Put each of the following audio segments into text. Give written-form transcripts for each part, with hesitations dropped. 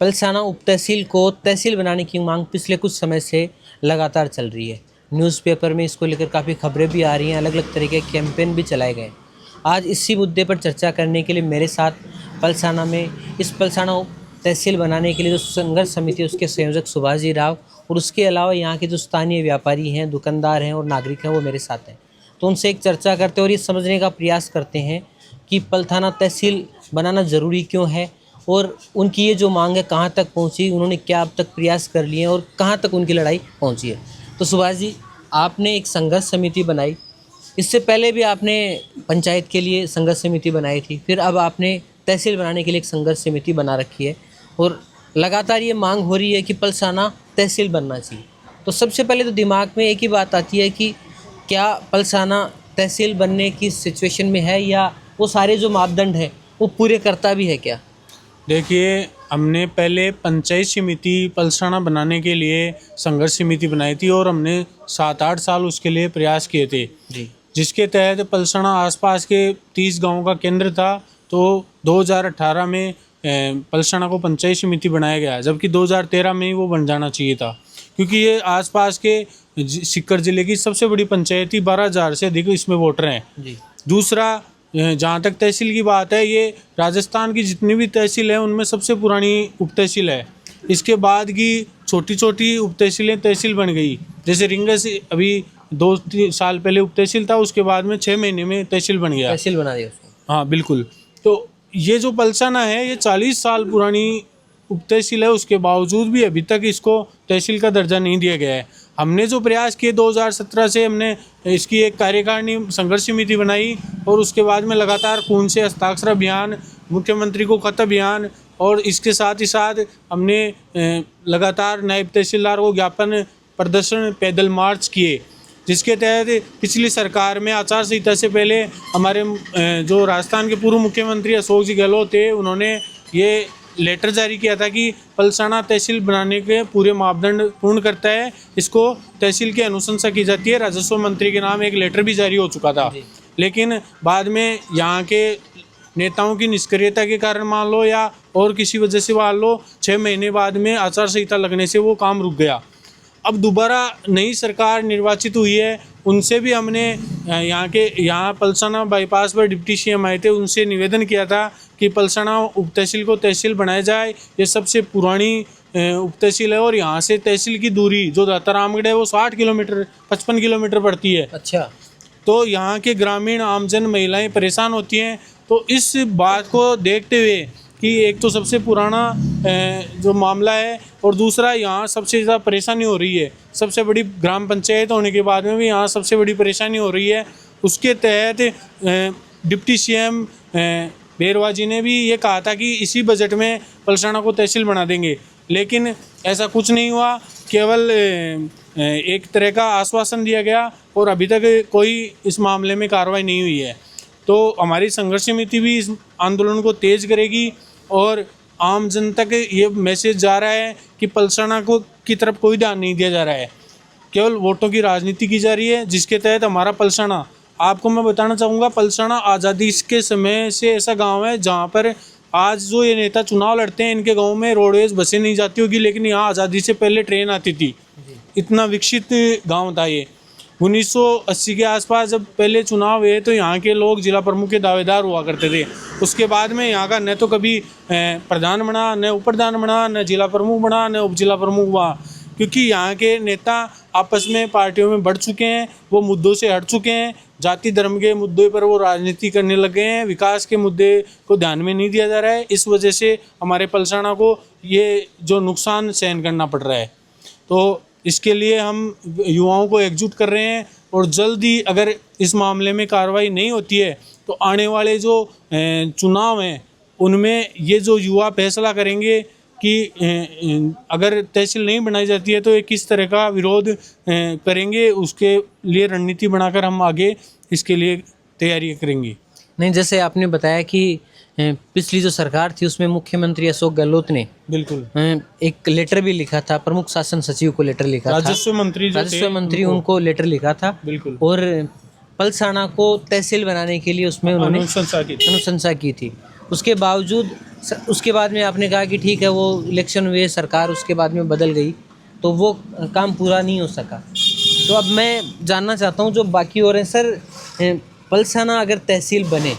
पलसाना उप तहसील को तहसील बनाने की मांग पिछले कुछ समय से लगातार चल रही है। न्यूज़पेपर में इसको लेकर काफ़ी खबरें भी आ रही हैं, अलग अलग तरीके के कैंपेन भी चलाए गए। आज इसी मुद्दे पर चर्चा करने के लिए मेरे साथ पलसाना में इस पलसाना उप तहसील बनाने के लिए जो संघर्ष समिति है उसके संयोजक सुभाष जी राव और उसके अलावा यहाँ के जो स्थानीय व्यापारी हैं, दुकानदार हैं और नागरिक हैं वो मेरे साथ हैं। तो उनसे एक चर्चा करते और ये समझने का प्रयास करते हैं कि पलसाना तहसील बनाना ज़रूरी क्यों है और उनकी ये जो मांग है कहाँ तक पहुँची, उन्होंने क्या अब तक प्रयास कर लिए हैं और कहाँ तक उनकी लड़ाई पहुँची है। तो सुभाष जी, आपने एक संघर्ष समिति बनाई, इससे पहले भी आपने पंचायत के लिए संघर्ष समिति बनाई थी, फिर अब आपने तहसील बनाने के लिए एक संघर्ष समिति बना रखी है और लगातार ये मांग हो रही है कि पलसाना तहसील बनना चाहिए। तो सबसे पहले तो दिमाग में एक ही बात आती है कि क्या पलसाना तहसील बनने की सिचुएशन में है या वो सारे जो मापदंड हैं वो पूरे करता भी है क्या? देखिए, हमने पहले पंचायत समिति पलसाना बनाने के लिए संघर्ष समिति बनाई थी और हमने 7-8 साल उसके लिए प्रयास किए थे जी। जिसके तहत पलसाना आसपास के 30 गांवों का केंद्र था। तो 2018 में पलसाना को पंचायत समिति बनाया गया, जबकि 2013 में ही वो बन जाना चाहिए था, क्योंकि ये आसपास के सीकर जिले की सबसे बड़ी पंचायत थी। 12,000 से अधिक इसमें वोटर हैं। जी। दूसरा, जहाँ तक तहसील की बात है, ये राजस्थान की जितनी भी तहसील है उनमें सबसे पुरानी उप तहसील है। इसके बाद की छोटी छोटी उप तहसीलें तहसील बन गई, जैसे रिंगस अभी 2-3 साल पहले उप तहसील था, उसके बाद में 6 महीने में तहसील बन गया, तहसील बना दिया उसको। हाँ बिल्कुल। तो ये जो पलसाना है ये 40 साल पुरानी उप तहसील है, उसके बावजूद भी अभी तक इसको तहसील का दर्जा नहीं दिया गया है। हमने जो प्रयास किए 2017 से, हमने इसकी एक कार्यकारिणी संघर्ष समिति बनाई और उसके बाद में लगातार खून से हस्ताक्षर अभियान, मुख्यमंत्री को खत अभियान और इसके साथ ही साथ हमने लगातार नायब तहसीलदार को ज्ञापन प्रदर्शन, पैदल मार्च किए, जिसके तहत पिछली सरकार में आचार संहिता से पहले हमारे जो राजस्थान के पूर्व मुख्यमंत्री अशोक जी गहलोत थे, उन्होंने ये लेटर जारी किया था कि पलसाना तहसील बनाने के पूरे मापदंड पूर्ण करता है, इसको तहसील की अनुशंसा की जाती है। राजस्व मंत्री के नाम एक लेटर भी जारी हो चुका था, लेकिन बाद में यहाँ के नेताओं की निष्क्रियता के कारण मान लो या और किसी वजह से मान लो 6 महीने बाद में आचार संहिता लगने से वो काम रुक गया। अब दोबारा नई सरकार निर्वाचित हुई है, उनसे भी हमने यहाँ पलसाना बाईपास पर डिप्टी सीएम आए थे, उनसे निवेदन किया था कि पलसाना उप तहसील को तहसील बनाया जाए। ये सबसे पुरानी उप तहसील है और यहाँ से तहसील की दूरी जो दातारामगढ़ है वो 60 किलोमीटर 55 किलोमीटर पड़ती है। अच्छा। तो यहाँ के ग्रामीण आमजन महिलाएं परेशान होती हैं। तो इस बात को देखते हुए कि एक तो सबसे पुराना जो मामला है और दूसरा यहाँ सबसे ज़्यादा परेशानी हो रही है, सबसे बड़ी ग्राम पंचायत होने के बाद में भी यहाँ सबसे बड़ी परेशानी हो रही है, उसके तहत डिप्टी सीएम बेरवा जी ने भी ये कहा था कि इसी बजट में पलसाना को तहसील बना देंगे, लेकिन ऐसा कुछ नहीं हुआ। केवल एक तरह का आश्वासन दिया गया और अभी तक कोई इस मामले में कार्रवाई नहीं हुई है। तो हमारी संघर्ष समिति भी इस आंदोलन को तेज करेगी और आम जन तक ये मैसेज जा रहा है कि पलसाना को की तरफ कोई ध्यान नहीं दिया जा रहा है, केवल वोटों की राजनीति की जा रही है, जिसके तहत हमारा पलसाना, आपको मैं बताना चाहूँगा, पलसाना आज़ादी के समय से ऐसा गांव है जहां पर आज जो ये नेता चुनाव लड़ते हैं, इनके गांव में रोडवेज बसें नहीं जाती होगी, लेकिन यहाँ आज़ादी से पहले ट्रेन आती थी। इतना विकसित गांव था ये। 1980 के आसपास जब पहले चुनाव हुए तो यहाँ के लोग जिला प्रमुख के दावेदार हुआ करते थे। उसके बाद में यहाँ का न तो कभी प्रधान बना, न उप प्रधान बना, न जिला प्रमुख बना, न उप जिला प्रमुख बना, क्योंकि यहाँ के नेता आपस में पार्टियों में बढ़ चुके हैं, वो मुद्दों से हट चुके हैं, जाति धर्म के मुद्दे पर वो राजनीति करने लगे हैं, विकास के मुद्दे को ध्यान में नहीं दिया जा रहा है। इस वजह से हमारे पलसाना को ये जो नुकसान सहन करना पड़ रहा है। तो इसके लिए हम युवाओं को एकजुट कर रहे हैं और जल्दी अगर इस मामले में कार्रवाई नहीं होती है तो आने वाले जो चुनाव हैं उनमें ये जो युवा फैसला करेंगे कि अगर तहसील नहीं बनाई जाती है तो ये किस तरह का विरोध करेंगे, उसके लिए रणनीति बनाकर हम आगे इसके लिए तैयारी करेंगे। नहीं, जैसे आपने बताया कि पिछली जो सरकार थी उसमें मुख्यमंत्री अशोक गहलोत ने बिल्कुल एक लेटर भी लिखा था, प्रमुख शासन सचिव को लेटर लिखा था, राजस्व मंत्री उनको लेटर लिखा था बिल्कुल, और पलसाना को तहसील बनाने के लिए उसमें उन्होंने अनुशंसा की थी। उसके बावजूद उसके बाद में आपने कहा कि ठीक है वो इलेक्शन हुए, सरकार उसके बाद में बदल गई तो वो काम पूरा नहीं हो सका। तो अब मैं जानना चाहता हूँ जो बाकी हो रहे हैं सर, पलसाना अगर तहसील बने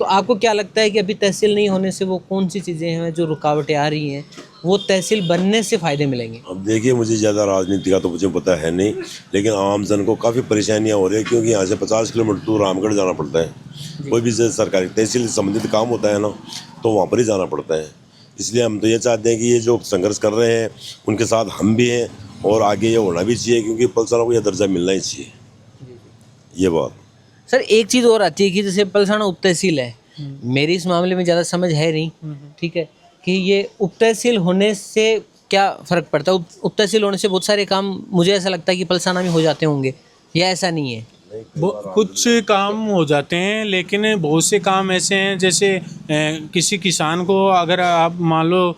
तो आपको क्या लगता है कि अभी तहसील नहीं होने से वो कौन सी चीज़ें हैं जो रुकावटें आ रही हैं, वो तहसील बनने से फ़ायदे मिलेंगे? अब देखिए, मुझे ज़्यादा राजनीति का तो मुझे पता है नहीं, लेकिन आम जन को काफ़ी परेशानियां हो रही है, क्योंकि यहाँ से 50 किलोमीटर दूर रामगढ़ जाना पड़ता है। कोई भी सरकारी तहसील से संबंधित काम होता है ना, तो वहाँ पर ही जाना पड़ता है। इसलिए हम तो ये चाहते हैं कि ये जो संघर्ष कर रहे हैं उनके साथ हम भी हैं, और आगे ये होना भी चाहिए, क्योंकि पलसाना को यह दर्जा मिलना ही चाहिए। ये बात सर एक चीज़ और आती है कि जैसे पलसाना उप तहसील है, मेरी इस मामले में ज़्यादा समझ है नहीं, ठीक है, कि ये उप तहसील होने से क्या फ़र्क पड़ता है? उप तहसील होने से बहुत सारे काम मुझे ऐसा लगता है कि पलसाना में हो जाते होंगे, या ऐसा नहीं है? कुछ काम हो जाते हैं, लेकिन बहुत से काम ऐसे हैं जैसे किसी किसान को अगर आप मान लो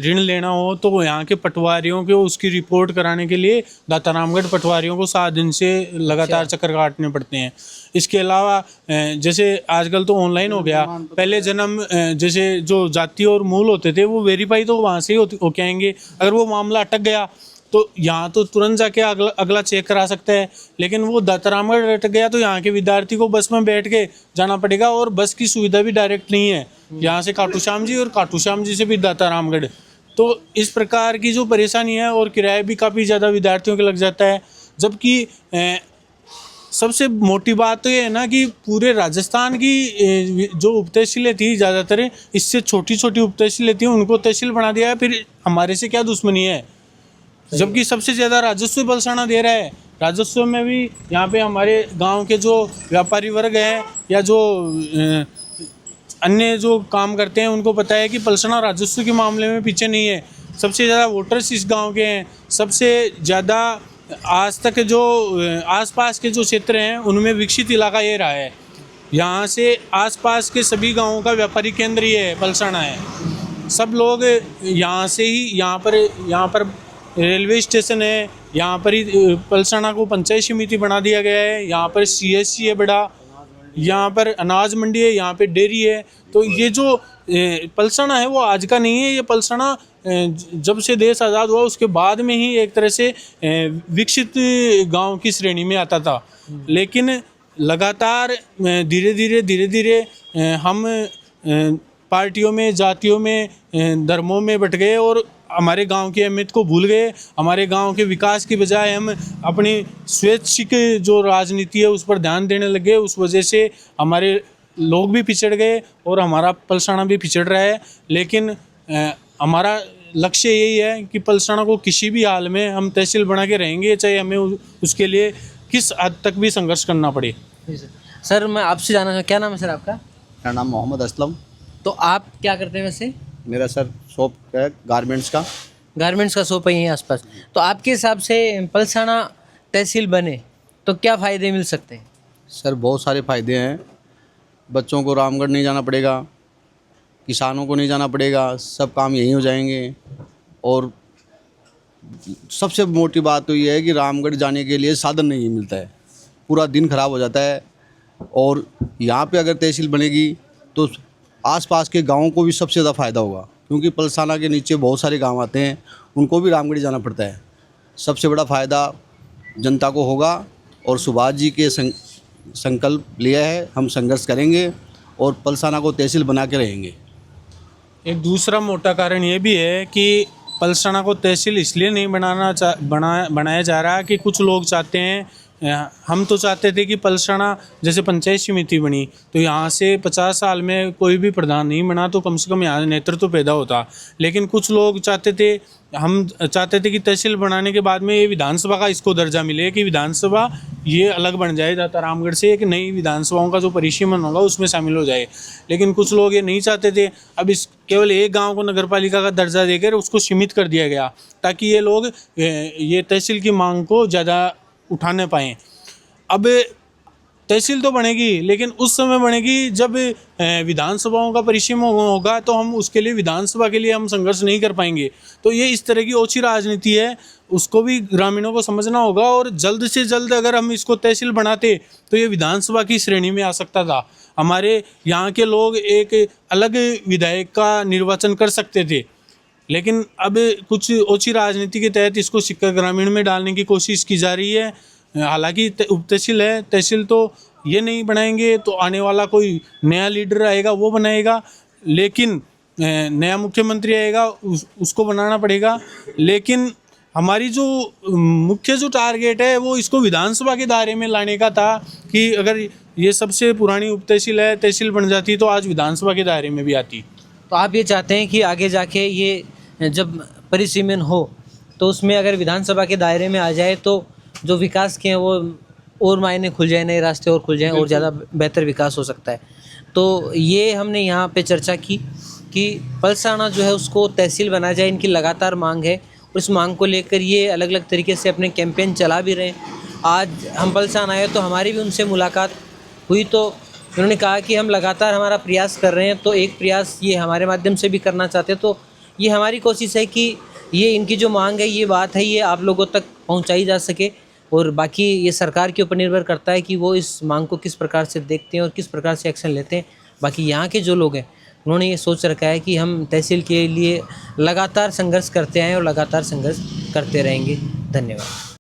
ऋण लेना हो तो यहाँ के पटवारियों को उसकी रिपोर्ट कराने के लिए दातारामगढ़ पटवारियों को 7 दिन से लगातार चक्कर काटने पड़ते हैं। इसके अलावा जैसे आजकल तो ऑनलाइन हो गया, पहले जन्म जैसे जो जाति और मूल होते थे वो वेरीफाई तो वहाँ से ही होके आएंगे। अगर वो मामला अटक गया तो यहाँ तो तुरंत जाके अगला चेक करा सकता है, लेकिन वो दातारामगढ़ अटक गया तो यहाँ के विद्यार्थी को बस में बैठ के जाना पड़ेगा, और बस की सुविधा भी डायरेक्ट नहीं है यहाँ से खाटू श्याम जी, और खाटू श्याम जी से भी दातारामगढ़। तो इस प्रकार की जो परेशानी है, और किराया भी काफ़ी ज़्यादा विद्यार्थियों के लग जाता है। जबकि सबसे मोटी बात तो ये है ना कि पूरे राजस्थान की जो उप तहसीलें थी, ज़्यादातर इससे छोटी छोटी उप तहसीलें थी, उनको तहसील बना दिया है। फिर हमारे से क्या दुश्मनी है, जबकि सबसे ज़्यादा राजस्व पलसाना दे रहा है। राजस्व में भी यहाँ पे हमारे गांव के जो व्यापारी वर्ग हैं या जो अन्य जो काम करते हैं उनको पता है कि पलसाना राजस्व के मामले में पीछे नहीं है। सबसे ज़्यादा वोटर्स इस गांव के हैं, सबसे ज़्यादा आज तक जो आसपास के जो क्षेत्र हैं उनमें विकसित इलाका ये रहा है। यहाँ से आसपास के सभी गाँवों का व्यापारी केंद्र ये है, पलसाना है। सब लोग यहाँ से ही यहाँ पर रेलवे स्टेशन है, यहाँ पर ही पलसाना को पंचायत समिति बना दिया गया है। यहाँ पर CSC है बड़ा, यहाँ पर अनाज मंडी है, यहाँ पे डेयरी है। तो ये जो पलसाना है वो आज का नहीं है, ये पलसाना जब से देश आज़ाद हुआ उसके बाद में ही एक तरह से विकसित गांव की श्रेणी में आता था। लेकिन लगातार धीरे धीरे हम पार्टियों में, जातियों में, धर्मों में बट गए और हमारे गांव की अहमियत को भूल गए। हमारे गांव के विकास की बजाय हम अपनी स्वैच्छिक जो राजनीति है उस पर ध्यान देने लगे। उस वजह से हमारे लोग भी पिछड़ गए और हमारा पलसाना भी पिछड़ रहा है। लेकिन हमारा लक्ष्य यही है कि पलसाना को किसी भी हाल में हम तहसील बना के रहेंगे, चाहे हमें उसके लिए किस हद तक भी संघर्ष करना पड़े। सर मैं आपसे जानना चाहूँ, क्या नाम है सर आपका? मेरा नाम मोहम्मद असलम। तो आप क्या करते हैं वैसे? मेरा सर शॉप है गारमेंट्स का। गारमेंट्स का शॉप है यहीं आसपास। तो आपके हिसाब से पलसाना तहसील बने तो क्या फ़ायदे मिल सकते हैं? सर बहुत सारे फ़ायदे हैं। बच्चों को रामगढ़ नहीं जाना पड़ेगा, किसानों को नहीं जाना पड़ेगा, सब काम यहीं हो जाएंगे। और सबसे मोटी बात तो ये है कि रामगढ़ जाने के लिए साधन नहीं मिलता है, पूरा दिन ख़राब हो जाता है। और यहाँ पे अगर तहसील बनेगी तो आसपास के गाँवों को भी सबसे ज़्यादा फ़ायदा होगा, क्योंकि पलसाना के नीचे बहुत सारे गांव आते हैं, उनको भी रामगढ़ जाना पड़ता है। सबसे बड़ा फ़ायदा जनता को होगा। और सुभाष जी के संकल्प लिया है, हम संघर्ष करेंगे और पलसाना को तहसील बना के रहेंगे। एक दूसरा मोटा कारण ये भी है कि पलसाना को तहसील इसलिए नहीं बनाया जा रहा कि कुछ लोग चाहते हैं, हम तो चाहते थे कि पलसाना जैसे पंचायत समिति बनी तो यहाँ से 50 साल में कोई भी प्रधान नहीं बना तो कम से कम यहाँ नेतृत्व तो पैदा होता। लेकिन कुछ लोग चाहते थे, हम चाहते थे कि तहसील बनाने के बाद में ये विधानसभा का इसको दर्जा मिले, कि विधानसभा ये अलग बन जाए दातारामगढ़ से, एक नई विधानसभाओं का जो परिसीमन होगा उसमें शामिल हो जाए। लेकिन कुछ लोग ये नहीं चाहते थे। अब इस केवल एक गांव को नगरपालिका का दर्जा देकर उसको सीमित कर दिया गया ताकि ये लोग ये तहसील की मांग को ज़्यादा उठाने पाएँ। अब तहसील तो बनेगी, लेकिन उस समय बनेगी जब विधानसभाओं का परिसीमन होगा, तो हम उसके लिए विधानसभा के लिए हम संघर्ष नहीं कर पाएंगे। तो ये इस तरह की ओछी राजनीति है, उसको भी ग्रामीणों को समझना होगा। और जल्द से जल्द अगर हम इसको तहसील बनाते तो ये विधानसभा की श्रेणी में आ सकता था। हमारे यहाँ के लोग एक अलग विधायक का निर्वाचन कर सकते थे, लेकिन अब कुछ ओछी राजनीति के तहत इसको सिक्कर ग्रामीण में डालने की कोशिश की जा रही है। हालांकि उप तहसील है, तहसील तो ये नहीं बनाएंगे तो आने वाला कोई नया लीडर आएगा वो बनाएगा, लेकिन नया मुख्यमंत्री आएगा उसको बनाना पड़ेगा। लेकिन हमारी जो मुख्य जो टारगेट है वो इसको विधानसभा के दायरे में लाने का था कि अगर ये सबसे पुरानी उप तहसील है, तहसील बन जाती तो आज विधानसभा के दायरे में भी आती। तो आप ये चाहते हैं कि आगे जाके ये जब परिसीमन हो तो उसमें अगर विधानसभा के दायरे में आ जाए तो जो विकास के हैं वो और मायने खुल जाए, नए रास्ते और खुल जाएं और ज़्यादा बेहतर विकास हो सकता है। तो ये हमने यहाँ पे चर्चा की कि पलसाना जो है उसको तहसील बना जाए, इनकी लगातार मांग है। उस मांग को लेकर ये अलग अलग तरीके से अपने कैंपेन चला भी रहे हैं। आज हम पलसाना आए तो हमारी भी उनसे मुलाकात हुई, तो उन्होंने कहा कि हम लगातार हमारा प्रयास कर रहे हैं, तो एक प्रयास ये हमारे माध्यम से भी करना चाहते हैं। तो ये हमारी कोशिश है कि ये इनकी जो मांग है, ये बात है, ये आप लोगों तक पहुंचाई जा सके। और बाकी ये सरकार के ऊपर निर्भर करता है कि वो इस मांग को किस प्रकार से देखते हैं और किस प्रकार से एक्शन लेते हैं। बाकी यहाँ के जो लोग हैं उन्होंने ये सोच रखा है कि हम तहसील के लिए लगातार संघर्ष करते आए और लगातार संघर्ष करते रहेंगे। धन्यवाद।